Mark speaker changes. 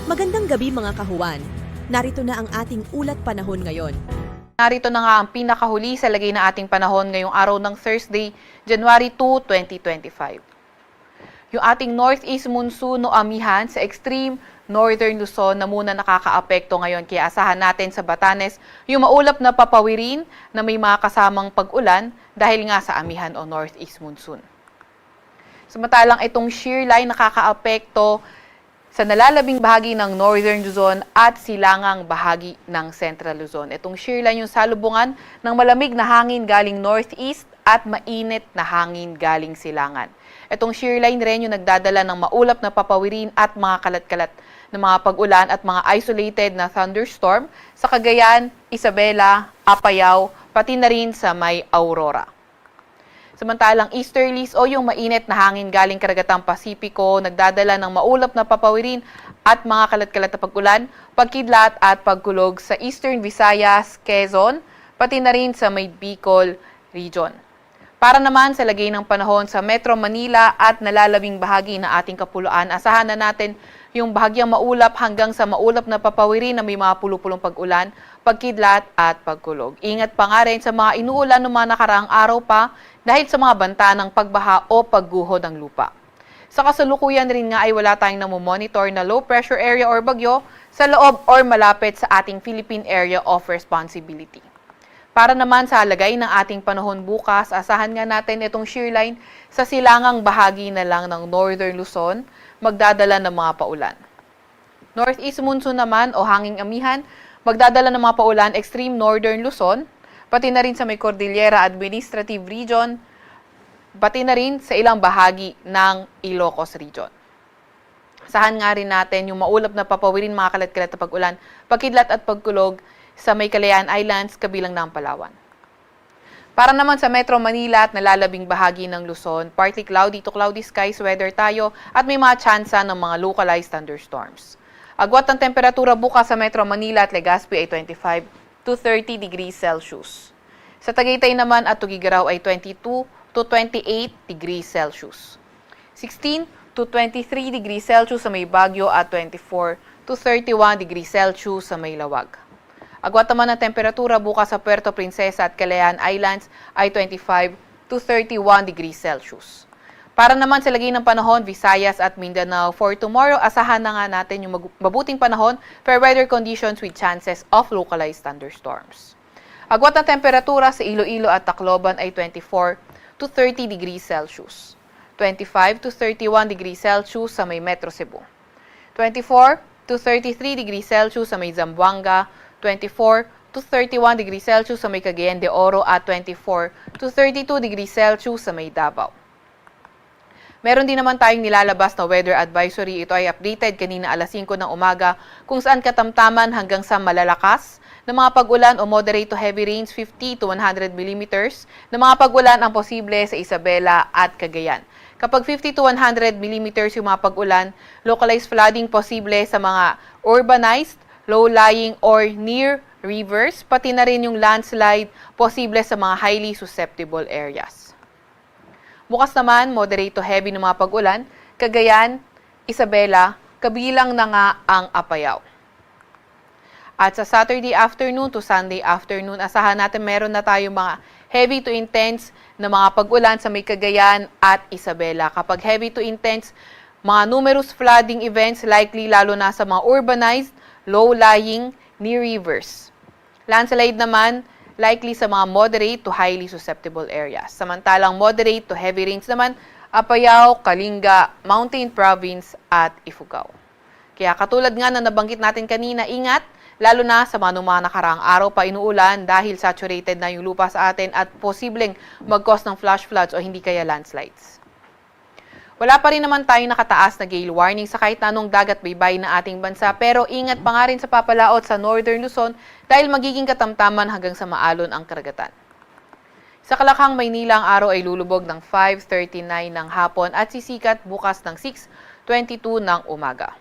Speaker 1: Magandang gabi mga kahuwan. Narito na ang ating ulat panahon ngayon.
Speaker 2: Narito na nga ang pinakahuli sa lagay na ating panahon ngayong araw ng Thursday, January 2, 2025. Yung ating northeast monsoon o amihan sa extreme northern Luzon na muna nakakaapekto ngayon. Kaya asahan natin sa Batanes yung maulap na papawirin na may mga kasamang pag-ulan dahil nga sa amihan o northeast monsoon. Samantalang itong shear line nakakaapekto sa nalalabing bahagi ng Northern Luzon at silangang bahagi ng Central Luzon. Itong shear line yung salubungan ng malamig na hangin galing northeast at mainit na hangin galing silangan. Itong shear line rin yung nagdadala ng maulap na papawirin at mga kalat-kalat na mga pag-ulan at mga isolated na thunderstorm sa Cagayan, Isabela, Apayao, pati na rin sa may Aurora. Samantalang easterlies o yung mainit na hangin galing karagatang Pasipiko, nagdadala ng maulap na papawirin at mga kalat-kalat na pag-ulan, pagkidlat at pagkulog sa Eastern Visayas, Quezon, pati na rin sa may Bicol region. Para naman sa lagay ng panahon sa Metro Manila at nalalabing bahagi ng ating kapuluan, asahan na natin yung bahagyang maulap hanggang sa maulap na papawirin na may mga pulupulong pag-ulan, pagkidlat at pagkulog. Ingat pa nga rin sa mga inuulan ng mga nakaraang araw pa dahil sa mga banta ng pagbaha o pagguho ng lupa. Sa kasalukuyan rin nga ay wala tayong namomonitor na low pressure area or bagyo sa loob or malapit sa ating Philippine Area of Responsibility. Para naman sa lagay ng ating panahon bukas, asahan nga natin itong shear line sa silangang bahagi na lang ng Northern Luzon, magdadala ng mga paulan. Northeast monsoon naman o hanging amihan, magdadala ng mga paulan extreme Northern Luzon, pati na rin sa may Cordillera Administrative Region, pati na rin sa ilang bahagi ng Ilocos Region. Asahan nga rin natin yung maulap na papawirin mga kalat-kalat na pag-ulan, pagkidlat at pagkulog sa may Kalayaan Islands kabilang ng Palawan. Para naman sa Metro Manila at nalalabing bahagi ng Luzon, partly cloudy to cloudy skies weather tayo at may mga tsansa ng mga localized thunderstorms. Agwat ng temperatura bukas sa Metro Manila at Legazpi ay 25 to 30 degrees Celsius. Sa Tagaytay naman at Tugigaraw ay 22 to 28 degrees Celsius. 16 to 23 degrees Celsius sa may Baguio at 24 to 31 degrees Celsius sa may Lawag. Agwat naman ang temperatura bukas sa Puerto Princesa at Kalayaan Islands ay 25 to 31 degrees Celsius. Para naman sa lagay ng panahon, Visayas at Mindanao, for tomorrow, asahan na nga natin yung mabuting panahon, fair weather conditions with chances of localized thunderstorms. Agwat ng temperatura sa Iloilo at Tacloban ay 24 to 30 degrees Celsius. 25 to 31 degrees Celsius sa may Metro Cebu. 24 to 33 degrees Celsius sa may Zamboanga. 24 to 31 degrees Celsius sa may Cagayan de Oro at 24 to 32 degrees Celsius sa may Davao. Meron din naman tayong nilalabas na weather advisory. Ito ay updated kanina alas 5 ng umaga kung saan katamtaman hanggang sa malalakas na mga pag-ulan o moderate to heavy rains 50 to 100 millimeters na mga pag-ulan ang posible sa Isabela at Cagayan. Kapag 50 to 100 millimeters yung mga pag-ulan, localized flooding posible sa mga urbanized, low-lying or near rivers, pati na rin yung landslide posible sa mga highly susceptible areas. Bukas naman, moderate to heavy ng mga pag-ulan, Cagayan, Isabela, kabilang na nga ang Apayao. At sa Saturday afternoon to Sunday afternoon, asahan natin meron na tayong mga heavy to intense na mga pag-ulan sa may Cagayan at Isabela. Kapag heavy to intense, mga numerous flooding events likely lalo na sa mga urbanized, low-lying, near rivers. Landslide naman, likely sa mga moderate to highly susceptible areas. Samantalang moderate to heavy rains naman, Apayao, Kalinga, Mountain Province at Ifugao. Kaya katulad nga na nabanggit natin kanina, ingat, lalo na sa mga nakaraang araw pa inuulan dahil saturated na yung lupa sa atin at posibleng mag-cause ng flash floods o hindi kaya landslides. Wala pa rin naman tayong nakataas na gale warning sa kahit na anong dagat baybay na ating bansa, pero ingat pa nga rin sa papalaot sa Northern Luzon dahil magiging katamtaman hanggang sa maalon ang karagatan. Sa Kalakhang, Maynila, ang araw ay lulubog ng 5:39 ng hapon at sisikat bukas ng 6:22 ng umaga.